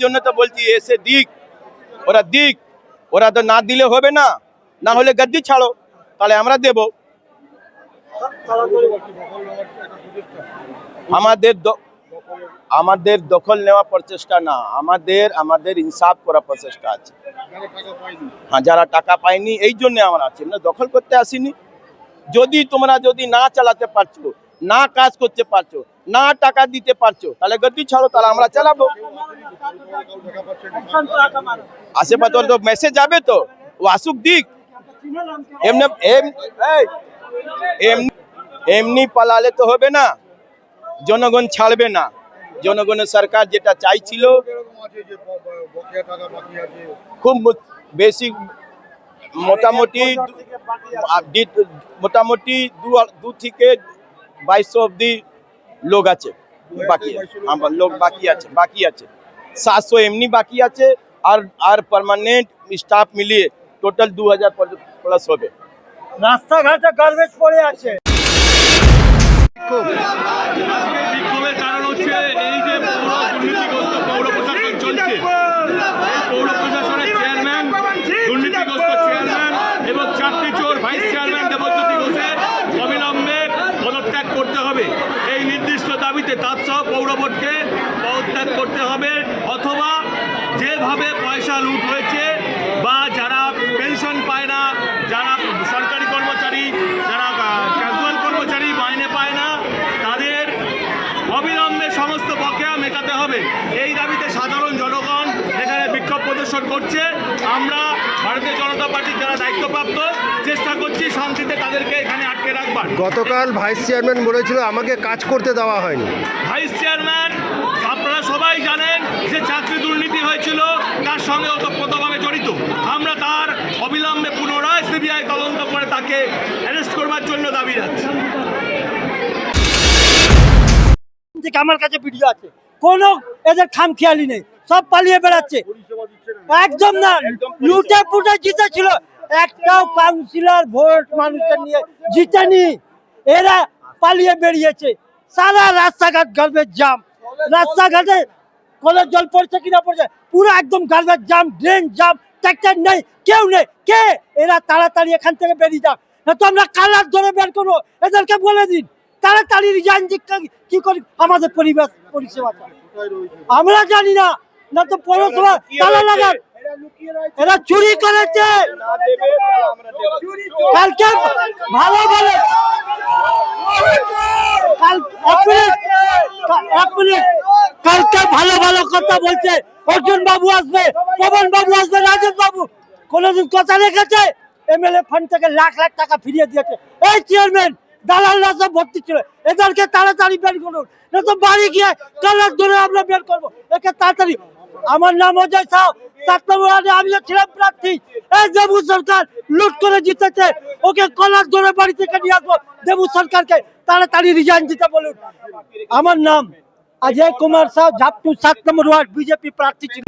জন্য তো বলছি এসে দিক, ওরা তো না দিলে হবে না, না হলে গদ্দি ছাড়ো, তাহলে আমরা দেব। আমাদের দখল নেওয়া প্রচেষ্টা না, আমাদের ইনসাফ করা প্রচেষ্টা আছে। হ্যাঁ, যারা টাকা পায়নি এই জন্য আমরা আছি, না দখল করতে আসিনি। তোমরা যদি না চালাতে পারছো, না কাজ করতে পারছো, না টাকা দিতে পারছো, তাহলে গদ্দি ছাড়ো, তাহলে আমরা চালাবো। আশেপাশে তো মেসেজ যাবে, তো ও আসুক দিক। এমনি পালালে তো হবে না, জনগণ ছাড়বে না। জনগণের সরকার যেটা চাইছিল খুব বেশি, মোটামুটি 2 থেকে 2200 অব্দি লোক আছে বাকি, বাকি আছে 700 এমনি বাকি আছে, আর পার্মানেন্ট স্টাফ মিলিয়ে টোটাল 2000 প্লাস হবে। রাস্তাঘাটে গার্বেজ পড়ে আছে। বিক্ষোভের কারণ হচ্ছে এই যে পৌর প্রশাসন চলছে, পৌর প্রশাসনের চেয়ারম্যান, দুর্নীতিগ্রস্ত চেয়ারম্যান এবং চাকরি চোর ভাইস চেয়ারম্যান দেবজ্যোতি ঘোষের অবিলম্বে পদত্যাগ করতে হবে। এই নির্দিষ্ট দাবিতে তাৎসহ পৌর বোর্ডকে পদত্যাগ করতে হবে, অথবা যেভাবে পয়সা লুট হয়েছে বা যারা পেনশন পায় না, যারা সরকারি কর্মচারী, যারা ক্যাজুয়াল কর্মচারী মাইনে পায় না, তাদের অবিলম্বে সমস্ত বকেয়া মেটাতে হবে। এই দাবিতে সাধারণ জনগণ এখানে বিক্ষোভ প্রদর্শন করছে। আমরা ভারতীয় জনতা পার্টির যারা দায়িত্বপ্রাপ্ত চেষ্টা করছি শান্তিতে তাদেরকে এখানে আটকে রাখবার। গতকাল ভাইস চেয়ারম্যান বলেছিল আমাকে কাজ করতে দেওয়া হয়নি। ভাইস চেয়ারম্যান আপনারা সবাই জানেন যে চাকরি দুর্নীতি হয়েছিল, তার সঙ্গে ওতপ্রোতভাবে জড়িত। আমরা তার অবিলম্বে পুনরায় সিবিআই তদন্ত করে তাকে অ্যারেস্ট করবার জন্য দাবি রাখছি। আমার কাছে ভিডিও আছে, কোনো এদের খামখেয়ালি নেই, সব পালিয়ে বেড়াচ্ছে। একদম না, লুটে পুটে জিতেছিল, একটাও কাউন্সিলর ভোট মানুষের নিয়ে জিতেনি, এরা পালিয়ে বেরিয়েছে। সারা রাস্তাঘাট গার্বেজ জাম, রাস্তাঘাটে কলের জল পড়ছে কিনা পড়ছে, পুরো একদম গার্বেজ জাম, ড্রেন জাম, ট্রাক্টর নেই, কেউ নেই। কে এরা? তাড়াতাড়ি এখান থেকে বেরিয়ে যাক, না তো আমরা কালার ধরে বের করবো। এদেরকে বলে দিন তাড়াতাড়ি রিজাইন কি করি, আমাদের পরিবেশ পরিষেবা আমরা জানি না, না তো পৌরসভা তালা লাগান। এরা চুরি করেছে। কালকে ভালো ভালো কালকে ভালো ভালো কথা বলছে, অর্জুন বাবু আসবে, পবন বাবু আসবে, রাজেশ বাবু কোনদিন কথা রেখেছে? এমএলএ ফান্ড থেকে লাখ লাখ টাকা ফিরিয়ে দিয়েছে। এই চেয়ারম্যান দালালরা সব ভর্তি ছিল, এদেরকে তাড়াতাড়ি বের করুন, না তো বাড়ি গিয়ে কালার ধরে আমরা বের করবো একে তাড়াতাড়ি। আমার নাম অজয় সাউ, 7 নম্বর ওয়ার্ডে আমিও ছিলাম প্রার্থী। এই দেবু সরকার লুট করে জিতেছে, ওকে কলার ধরে বাড়ি থেকে নিয়ে আসবো। দেবু সরকারকে তাড়াতাড়ি রিজাইন দিতে বলুন। আমার নাম অজয় কুমার সাউ, ঝাপটু 7 নম্বর ওয়ার্ড বিজেপি প্রার্থী ছিল।